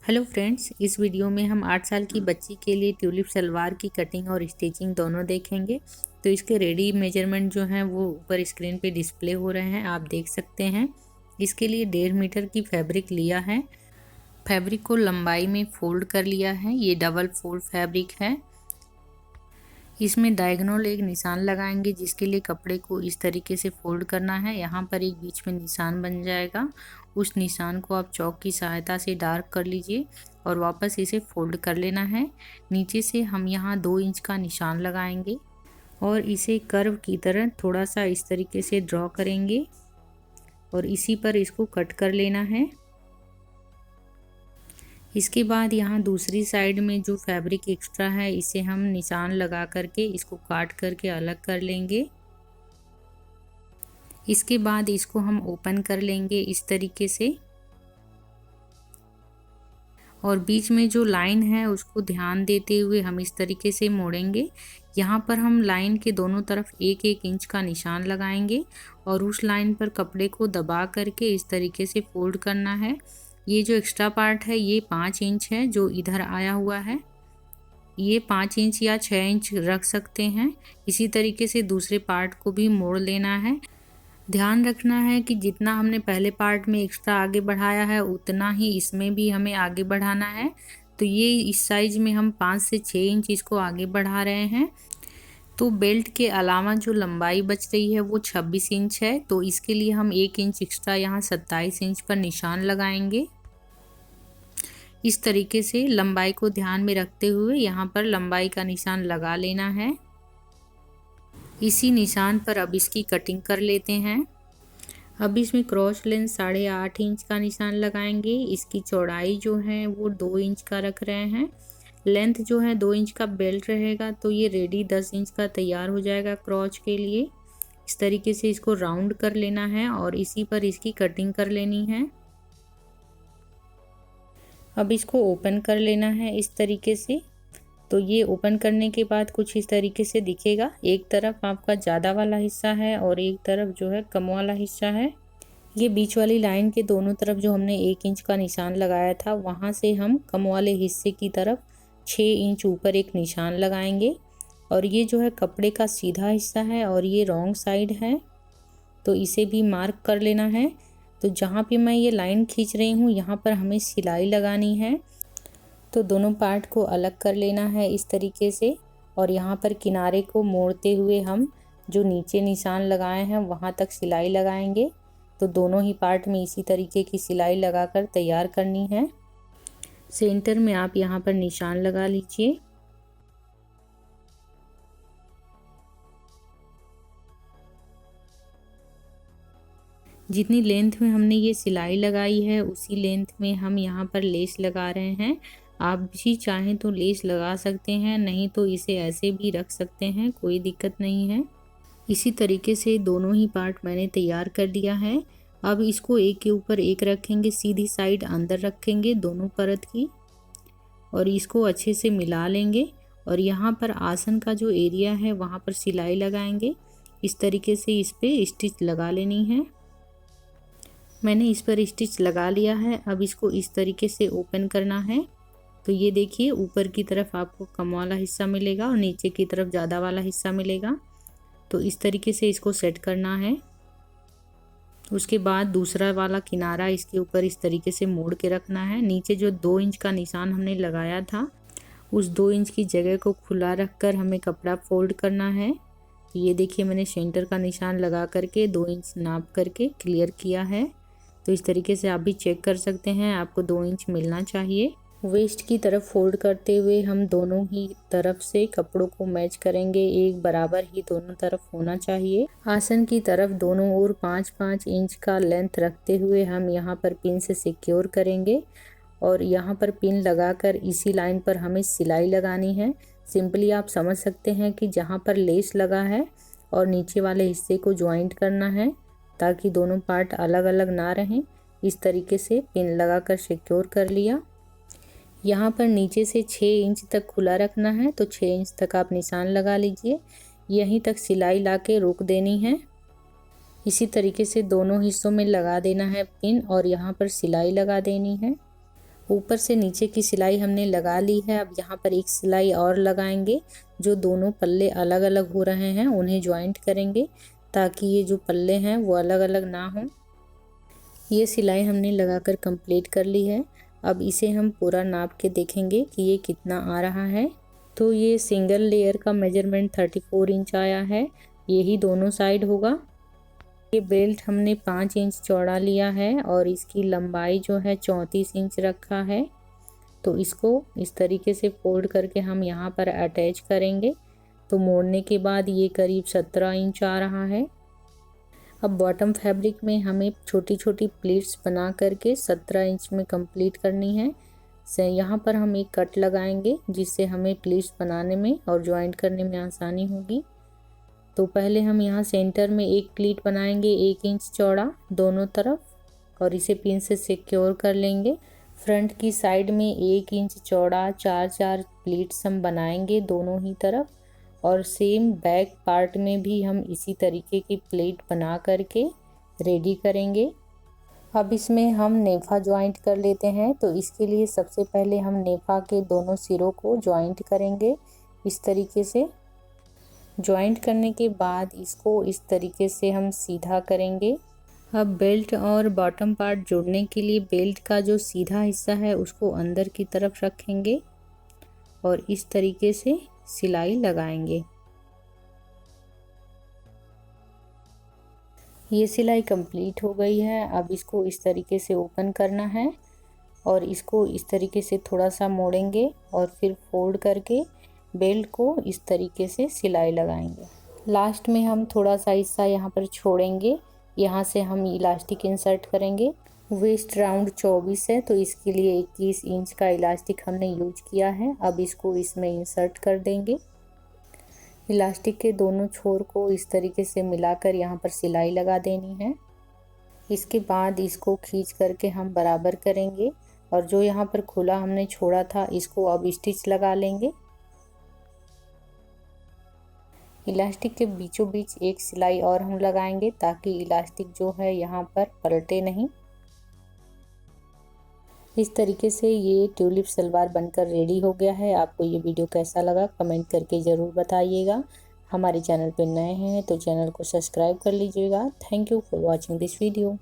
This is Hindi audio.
हेलो फ्रेंड्स, इस वीडियो में हम 8 साल की बच्ची के लिए ट्यूलिप सलवार की कटिंग और स्टिचिंग दोनों देखेंगे। तो इसके रेडी मेजरमेंट जो हैं वो ऊपर स्क्रीन पे डिस्प्ले हो रहे हैं, आप देख सकते हैं। इसके लिए 1.5 मीटर की फैब्रिक लिया है। फैब्रिक को लंबाई में फोल्ड कर लिया है, ये डबल फोल्ड फैब्रिक है। इसमें डायगोनल एक निशान लगाएंगे, जिसके लिए कपड़े को इस तरीके से फोल्ड करना है। यहाँ पर एक बीच में निशान बन जाएगा, उस निशान को आप चॉक की सहायता से डार्क कर लीजिए और वापस इसे फोल्ड कर लेना है। नीचे से हम यहाँ 2 इंच का निशान लगाएंगे और इसे कर्व की तरह थोड़ा सा इस तरीके से ड्रॉ करेंगे और इसी पर इसको कट कर लेना है। इसके बाद यहाँ दूसरी साइड में जो फैब्रिक एक्स्ट्रा है, इसे हम निशान लगा करके इसको काट करके अलग कर लेंगे। इसके बाद इसको हम ओपन कर लेंगे इस तरीके से और बीच में जो लाइन है उसको ध्यान देते हुए हम इस तरीके से मोड़ेंगे। यहाँ पर हम लाइन के दोनों तरफ 1-1 इंच का निशान लगाएंगे और उस लाइन पर कपड़े को दबा करके इस तरीके से फोल्ड करना है। ये जो एक्स्ट्रा पार्ट है ये 5 इंच है जो इधर आया हुआ है, ये 5 इंच या 6 इंच रख सकते हैं। इसी तरीके से दूसरे पार्ट को भी मोड़ लेना है। ध्यान रखना है कि जितना हमने पहले पार्ट में एक्स्ट्रा आगे बढ़ाया है उतना ही इसमें भी हमें आगे बढ़ाना है। तो ये इस साइज में हम 5 से 6 इंच इसको आगे बढ़ा रहे हैं। तो बेल्ट के अलावा जो लंबाई बच रही है वो 26 इंच है, तो इसके लिए हम 1 इंच एक्स्ट्रा यहाँ 27 इंच पर निशान लगाएंगे। इस तरीके से लंबाई को ध्यान में रखते हुए यहाँ पर लंबाई का निशान लगा लेना है। इसी निशान पर अब इसकी कटिंग कर लेते हैं। अब इसमें क्रॉस लेंथ 8.5 इंच का निशान लगाएंगे। इसकी चौड़ाई जो है वो 2 इंच का रख रहे हैं। लेंथ जो है 2 इंच का बेल्ट रहेगा, तो ये रेडी 10 इंच का तैयार हो जाएगा क्रॉच के लिए। इस तरीके से इसको राउंड कर लेना है और इसी पर इसकी कटिंग कर लेनी है। अब इसको ओपन कर लेना है इस तरीके से। तो ये ओपन करने के बाद कुछ इस तरीके से दिखेगा। एक तरफ आपका ज़्यादा वाला हिस्सा है और एक तरफ जो है कम वाला हिस्सा है। ये बीच वाली लाइन के दोनों तरफ जो हमने 1 इंच का निशान लगाया था, वहाँ से हम कम वाले हिस्से की तरफ 6 इंच ऊपर एक निशान लगाएंगे। और ये जो है कपड़े का सीधा हिस्सा है और ये रॉन्ग साइड है, तो इसे भी मार्क कर लेना है। तो जहाँ पे मैं ये लाइन खींच रही हूँ यहाँ पर हमें सिलाई लगानी है, तो दोनों पार्ट को अलग कर लेना है इस तरीके से। और यहाँ पर किनारे को मोड़ते हुए हम जो नीचे निशान लगाए हैं वहाँ तक सिलाई लगाएंगे। तो दोनों ही पार्ट में इसी तरीके की सिलाई लगाकर तैयार करनी है। सेंटर में आप यहाँ पर निशान लगा लीजिए। जितनी लेंथ में हमने ये सिलाई लगाई है उसी लेंथ में हम यहाँ पर लेस लगा रहे हैं। आप भी चाहें तो लेस लगा सकते हैं, नहीं तो इसे ऐसे भी रख सकते हैं, कोई दिक्कत नहीं है। इसी तरीके से दोनों ही पार्ट मैंने तैयार कर दिया है। अब इसको एक के ऊपर एक रखेंगे, सीधी साइड अंदर रखेंगे दोनों परत की और इसको अच्छे से मिला लेंगे। और यहाँ पर आसन का जो एरिया है वहाँ पर सिलाई लगाएंगे। इस तरीके से इस पर स्टिच लगा लेनी है। मैंने इस पर स्टिच लगा लिया है। अब इसको इस तरीके से ओपन करना है। तो ये देखिए, ऊपर की तरफ आपको कम वाला हिस्सा मिलेगा और नीचे की तरफ ज़्यादा वाला हिस्सा मिलेगा। तो इस तरीके से इसको सेट करना है। उसके बाद दूसरा वाला किनारा इसके ऊपर इस तरीके से मोड़ के रखना है। नीचे जो 2 इंच का निशान हमने लगाया था उस 2 इंच की जगह को खुला रखकर हमें कपड़ा फोल्ड करना है। तो ये देखिए, मैंने सेंटर का निशान लगा करके 2 इंच नाप करके क्लियर किया है। तो इस तरीके से आप भी चेक कर सकते हैं, आपको 2 इंच मिलना चाहिए। वेस्ट की तरफ फोल्ड करते हुए हम दोनों ही तरफ से कपड़ों को मैच करेंगे, एक बराबर ही दोनों तरफ होना चाहिए। आसन की तरफ दोनों ओर 5-5 इंच का लेंथ रखते हुए हम यहाँ पर पिन से सिक्योर करेंगे और यहाँ पर पिन लगाकर इसी लाइन पर हमें सिलाई लगानी है। सिंपली आप समझ सकते हैं कि जहाँ पर लेस लगा है और नीचे वाले हिस्से को ज्वाइंट करना है ताकि दोनों पार्ट अलग अलग ना रहें। इस तरीके से पिन लगाकर सिक्योर कर लिया। यहाँ पर नीचे से 6 इंच तक खुला रखना है, तो 6 इंच तक आप निशान लगा लीजिए। यहीं तक सिलाई लाके रोक देनी है। इसी तरीके से दोनों हिस्सों में लगा देना है पिन और यहाँ पर सिलाई लगा देनी है। ऊपर से नीचे की सिलाई हमने लगा ली है। अब यहाँ पर एक सिलाई और लगाएंगे। जो दोनों पल्ले अलग अलग हो रहे हैं उन्हें ज्वाइंट करेंगे ताकि ये जो पल्ले हैं वो अलग अलग ना हो। ये सिलाई हमने लगाकर कंप्लीट कर ली है। अब इसे हम पूरा नाप के देखेंगे कि ये कितना आ रहा है। तो ये सिंगल लेयर का मेजरमेंट 34 इंच आया है। यही दोनों साइड होगा। ये बेल्ट हमने 5 इंच चौड़ा लिया है और इसकी लंबाई जो है 34 इंच रखा है। तो इसको इस तरीके से फोल्ड करके हम यहाँ पर अटैच करेंगे। तो मोड़ने के बाद ये करीब 17 इंच आ रहा है। अब बॉटम फैब्रिक में हमें छोटी छोटी प्लीट्स बना करके 17 इंच में कंप्लीट करनी है। से यहाँ पर हम एक कट लगाएंगे जिससे हमें प्लीट्स बनाने में और ज्वाइंट करने में आसानी होगी। तो पहले हम यहाँ सेंटर में एक प्लीट बनाएंगे 1 इंच चौड़ा दोनों तरफ और इसे पिन से सिक्योर कर लेंगे। फ्रंट की साइड में 1 इंच चौड़ा 4 प्लीट्स हम बनाएंगे दोनों ही तरफ और सेम बैक पार्ट में भी हम इसी तरीके की प्लेट बना करके रेडी करेंगे। अब इसमें हम नेफा ज्वाइंट कर लेते हैं। तो इसके लिए सबसे पहले हम नेफा के दोनों सिरों को ज्वाइंट करेंगे। इस तरीके से ज्वाइंट करने के बाद इसको इस तरीके से हम सीधा करेंगे। अब बेल्ट और बॉटम पार्ट जोड़ने के लिए बेल्ट का जो सीधा हिस्सा है उसको अंदर की तरफ रखेंगे और इस तरीके से सिलाई लगाएंगे। ये सिलाई कंप्लीट हो गई है। अब इसको इस तरीके से ओपन करना है और इसको इस तरीके से थोड़ा सा मोड़ेंगे और फिर फोल्ड करके बेल्ट को इस तरीके से सिलाई लगाएंगे। लास्ट में हम थोड़ा सा हिस्सा यहाँ पर छोड़ेंगे। यहाँ से हम इलास्टिक इंसर्ट करेंगे। वेस्ट राउंड 24 है तो इसके लिए 21 इंच का इलास्टिक हमने यूज किया है। अब इसको इसमें इंसर्ट कर देंगे। इलास्टिक के दोनों छोर को इस तरीके से मिलाकर यहाँ पर सिलाई लगा देनी है। इसके बाद इसको खींच करके हम बराबर करेंगे और जो यहाँ पर खुला हमने छोड़ा था इसको अब स्टिच लगा लेंगे। इलास्टिक के बीचों बीच एक सिलाई और हम लगाएंगे ताकि इलास्टिक जो है यहाँ पर पलटे नहीं। इस तरीके से ये ट्यूलिप सलवार बनकर रेडी हो गया है। आपको ये वीडियो कैसा लगा कमेंट करके ज़रूर बताइएगा। हमारे चैनल पर नए हैं तो चैनल को सब्सक्राइब कर लीजिएगा। Thank you for watching this video.